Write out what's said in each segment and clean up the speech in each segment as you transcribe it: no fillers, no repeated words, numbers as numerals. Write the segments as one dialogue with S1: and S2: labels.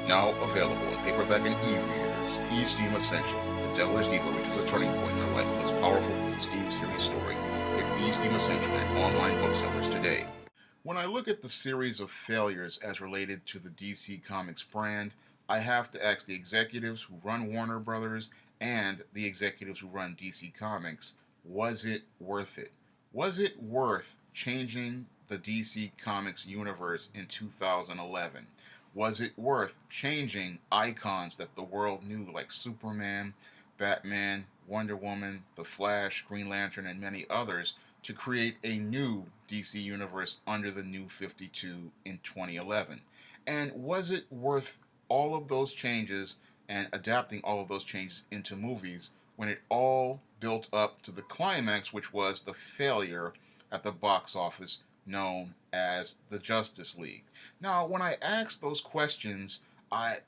S1: Now available in paperback and e-readers, E-Steam Essential, The Devil's Diva reaches a turning point in her life with this powerful E-Steam series story. Get E-Steam Essential at online booksellers today. When I look at the series of failures as related to the DC Comics brand, I have to ask the executives who run Warner Brothers and the executives who run DC Comics, was it worth it? Was it worth changing the DC Comics universe in 2011? Was it worth changing icons that the world knew like Superman, Batman, Wonder Woman, The Flash, Green Lantern, and many others to create a new DC universe under the New 52 in 2011? And was it worth all of those changes and adapting all of those changes into movies when it all built up to the climax, which was the failure at the box office known as the Justice League? Now, when I ask those questions,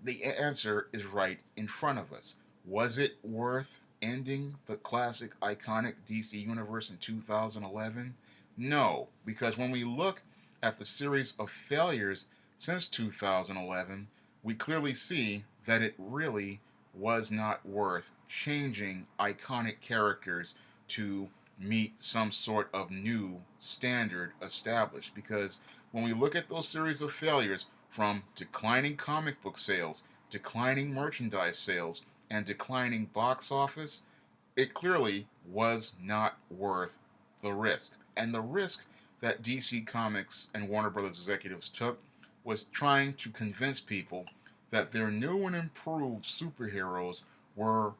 S1: the answer is right in front of us. Was it worth ending the classic iconic DC universe in 2011? No, because when we look at the series of failures since 2011, we clearly see that it really was not worth changing iconic characters to meet some sort of new standard established. Because when we look at those series of failures, from declining comic book sales, declining merchandise sales, and declining box office, it clearly was not worth the risk. And the risk that DC Comics and Warner Brothers executives took was trying to convince people that their new and improved superheroes were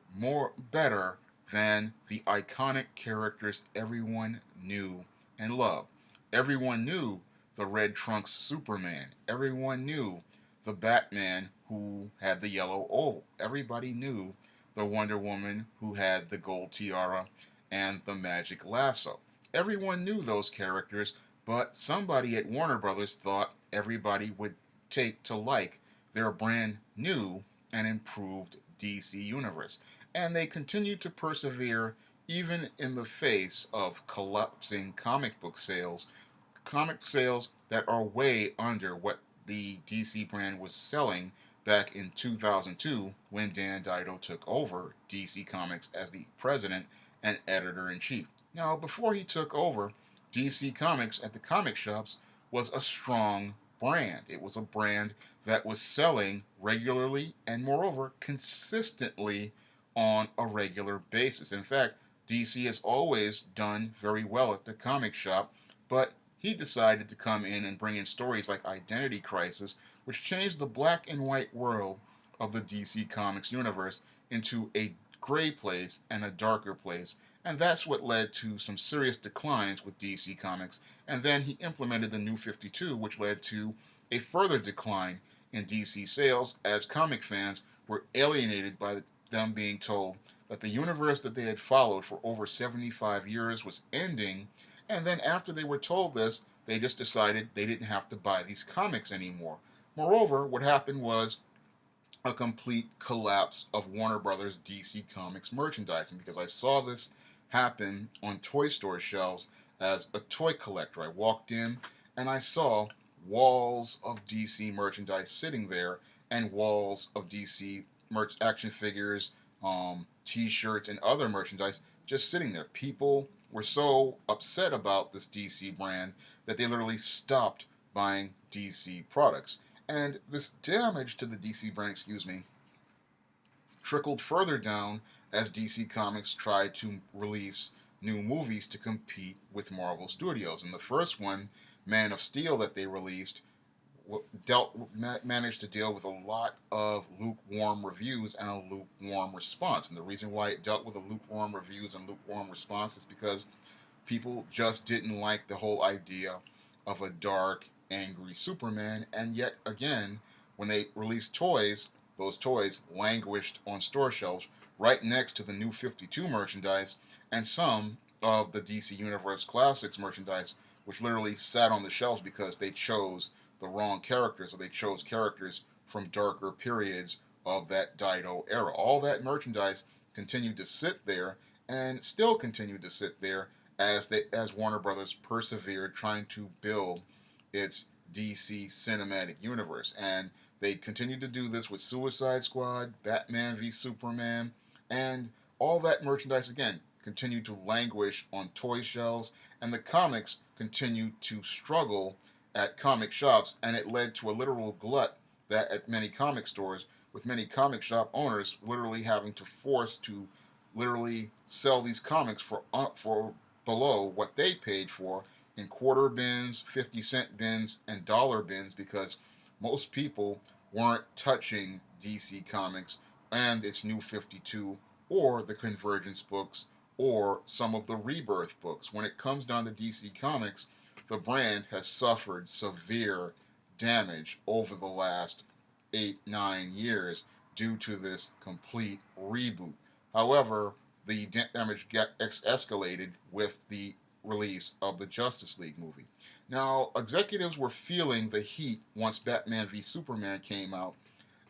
S1: better than the iconic characters everyone knew and loved. Everyone knew the red trunks Superman. Everyone knew the Batman who had the yellow oval. Everybody knew the Wonder Woman who had the gold tiara and the magic lasso. Everyone knew those characters, but somebody at Warner Brothers thought everybody would take to like their brand new and improved DC universe. And they continued to persevere even in the face of collapsing comic sales that are way under what the DC brand was selling back in 2002 when Dan Dido took over DC Comics as the president and editor in chief. Now, before he took over, DC Comics at the comic shops was a strong brand. It was a brand that was selling regularly and, moreover, consistently on a regular basis. In fact, DC has always done very well at the comic shop, but he decided to come in and bring in stories like Identity Crisis, which changed the black and white world of the DC Comics universe into a gray place and a darker place. And that's what led to some serious declines with DC Comics. And then he implemented the New 52, which led to a further decline in DC sales as comic fans were alienated by them being told that the universe that they had followed for over 75 years was ending. And then after they were told this, they just decided they didn't have to buy these comics anymore. Moreover, what happened was a complete collapse of Warner Brothers DC Comics merchandising, because I saw this happen on toy store shelves as a toy collector. I walked in and I saw walls of DC merchandise sitting there and walls of DC action figures, t-shirts, and other merchandise just sitting there. People were so upset about this DC brand that they literally stopped buying DC products. And this damage to the DC brand, trickled further down as DC Comics tried to release new movies to compete with Marvel Studios. And the first one, Man of Steel, that they released, managed to deal with a lot of lukewarm reviews and a lukewarm response. And the reason why it dealt with a lukewarm reviews and lukewarm response is because people just didn't like the whole idea of a dark, angry Superman. And yet again, when they released toys, those toys languished on store shelves right next to the New 52 merchandise and some of the DC Universe Classics merchandise, which literally sat on the shelves because they chose the wrong characters, or they chose characters from darker periods of that Dido era. All that merchandise continued to sit there and still continued to sit there as Warner Brothers persevered trying to build its DC cinematic universe. And They continued to do this with Suicide Squad, Batman v Superman, and all that merchandise again continued to languish on toy shelves, and the comics continued to struggle at comic shops, and it led to a literal glut that at many comic stores, with many comic shop owners literally having to force to literally sell these comics for below what they paid for in quarter bins, 50-cent bins, and dollar bins because most people weren't touching DC Comics and its New 52 or the Convergence books or some of the Rebirth books. When it comes down to DC Comics, the brand has suffered severe damage over the last 8-9 years due to this complete reboot. However, the damage got escalated with the release of the Justice League movie. Now, executives were feeling the heat once Batman v Superman came out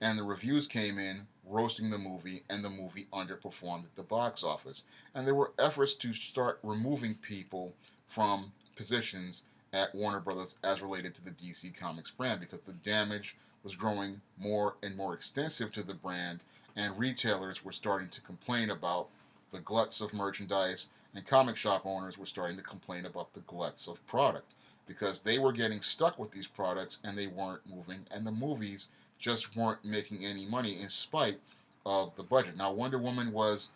S1: and the reviews came in roasting the movie, and the movie underperformed at the box office. And there were efforts to start removing people from positions at Warner Brothers as related to the DC Comics brand because the damage was growing more and more extensive to the brand, and retailers were starting to complain about the gluts of merchandise, and comic shop owners were starting to complain about the gluts of product because they were getting stuck with these products and they weren't moving, and the movies just weren't making any money in spite of the budget. Now, Wonder Woman was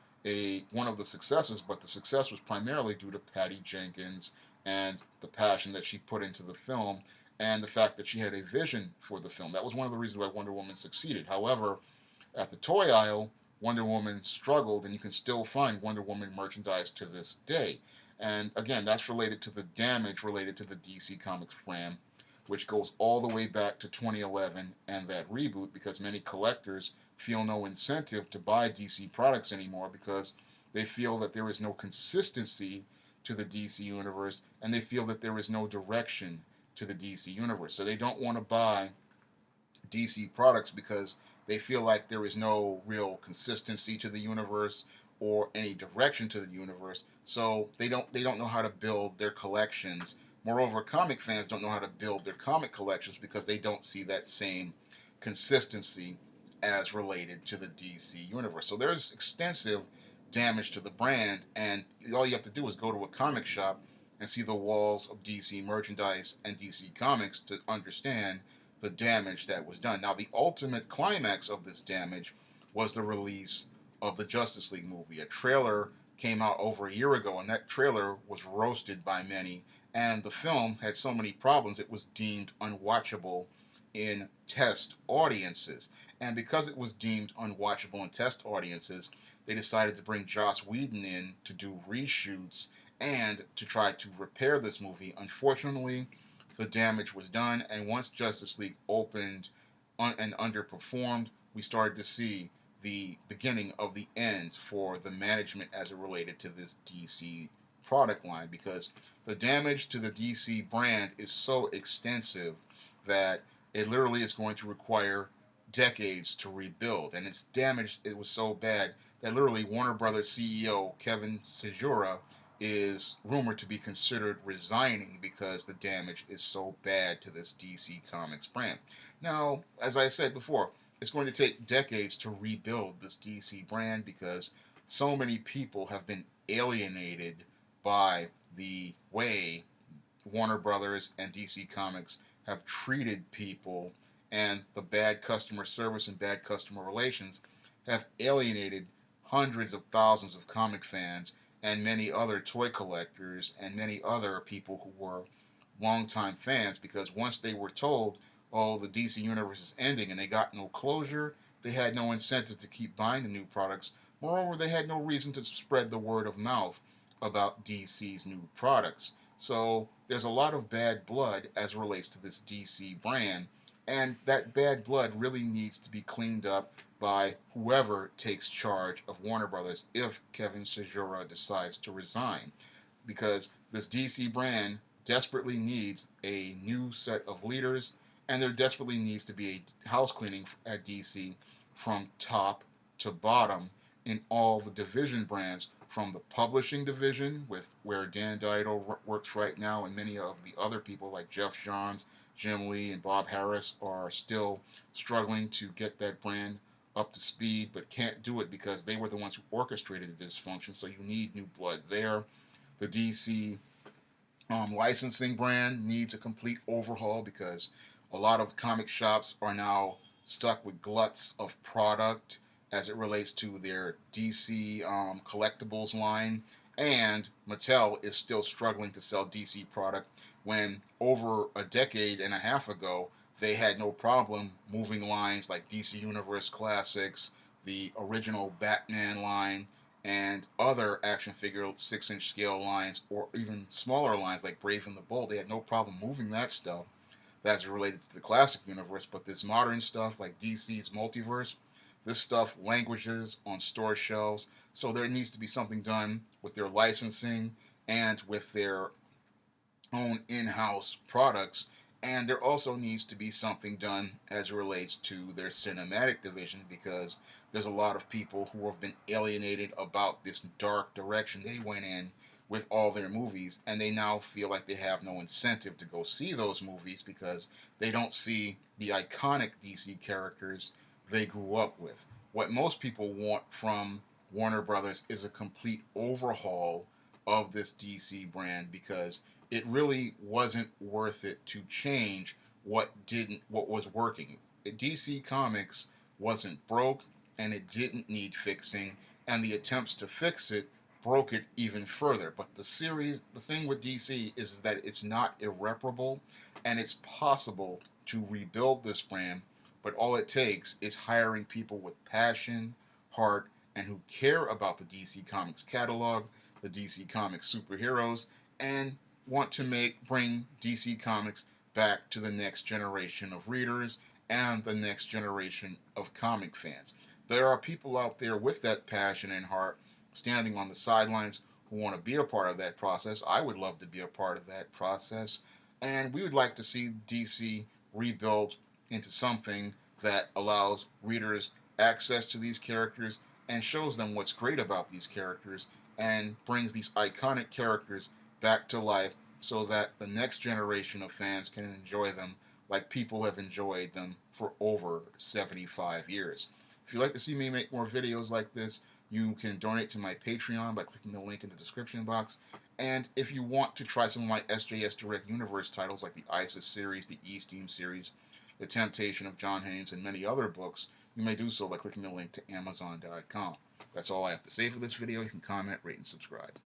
S1: one of the successes, but the success was primarily due to Patty Jenkins and the passion that she put into the film and the fact that she had a vision for the film. That was one of the reasons why Wonder Woman succeeded. However, at the toy aisle, Wonder Woman struggled, and you can still find Wonder Woman merchandise to this day. And again, that's related to the damage related to the DC Comics brand, which goes all the way back to 2011 and that reboot because many collectors feel no incentive to buy DC products anymore because they feel that there is no consistency to the DC universe and they feel that there is no direction to the DC universe. So they don't want to buy DC products because they feel like there is no real consistency to the universe or any direction to the universe. So they don't know how to build their collections. Moreover, comic fans don't know how to build their comic collections because they don't see that same consistency as related to the DC universe. So there's extensive damage to the brand, and all you have to do is go to a comic shop and see the walls of DC merchandise and DC Comics to understand the damage that was done. Now, the ultimate climax of this damage was the release of the Justice League movie. A trailer came out over a year ago, and that trailer was roasted by many. And the film had so many problems, it was deemed unwatchable in test audiences. And because it was deemed unwatchable in test audiences, they decided to bring Joss Whedon in to do reshoots and to try to repair this movie. Unfortunately, the damage was done, and once Justice League opened and underperformed, we started to see the beginning of the end for the management as it related to this DC product line because the damage to the DC brand is so extensive that it literally is going to require decades to rebuild. And it's damaged, it was so bad that literally Warner Brothers CEO Kevin Segura is rumored to be considered resigning because the damage is so bad to this DC Comics brand. Now, as I said before, it's going to take decades to rebuild this DC brand because so many people have been alienated by the way Warner Brothers and DC Comics have treated people, and the bad customer service and bad customer relations have alienated hundreds of thousands of comic fans and many other toy collectors and many other people who were longtime fans because once they were told, oh, the DC Universe is ending and they got no closure, they had no incentive to keep buying the new products. Moreover, they had no reason to spread the word of mouth about DC's new products. So there's a lot of bad blood as it relates to this DC brand, and that bad blood really needs to be cleaned up by whoever takes charge of Warner Brothers if Kevin Segura decides to resign. Because this DC brand desperately needs a new set of leaders, and there desperately needs to be a house cleaning at DC from top to bottom in all the division brands, from the publishing division with where Dan Dido works right now, and many of the other people like Jeff Johns, Jim Lee and Bob Harris are still struggling to get that brand up to speed, but can't do it because they were the ones who orchestrated the dysfunction. So you need new blood there. The DC licensing brand needs a complete overhaul because a lot of comic shops are now stuck with gluts of product as it relates to their DC collectibles line. And Mattel is still struggling to sell DC product when over a decade and a half ago they had no problem moving lines like DC Universe Classics, the original Batman line, and other action figure 6-inch scale lines, or even smaller lines like Brave and the Bold. They had no problem moving that stuff that's related to the classic universe. But this modern stuff like DC's multiverse, this stuff languishes on store shelves. So there needs to be something done with their licensing and with their own in-house products. And there also needs to be something done as it relates to their cinematic division, because there's a lot of people who have been alienated about this dark direction they went in with all their movies, and they now feel like they have no incentive to go see those movies because they don't see the iconic DC characters they grew up with. What most people want from Warner Brothers is a complete overhaul of this DC brand, because it really wasn't worth it to change what was working. DC Comics wasn't broke, and it didn't need fixing, and the attempts to fix it broke it even further. But the thing with DC is that it's not irreparable, and it's possible to rebuild this brand, but all it takes is hiring people with passion, heart, and who care about the DC Comics catalog, the DC Comics superheroes, and want to bring DC Comics back to the next generation of readers and the next generation of comic fans. There are people out there with that passion and heart standing on the sidelines who want to be a part of that process. I would love to be a part of that process. And we would like to see DC rebuilt into something that allows readers access to these characters and shows them what's great about these characters and brings these iconic characters back to life so that the next generation of fans can enjoy them like people have enjoyed them for over 75 years. If you'd like to see me make more videos like this, you can donate to my Patreon by clicking the link in the description box. And if you want to try some of my SJS Direct Universe titles like the ISIS series, the E-Steam series, The Temptation of John Haynes, and many other books, you may do so by clicking the link to Amazon.com. That's all I have to say for this video. You can comment, rate, and subscribe.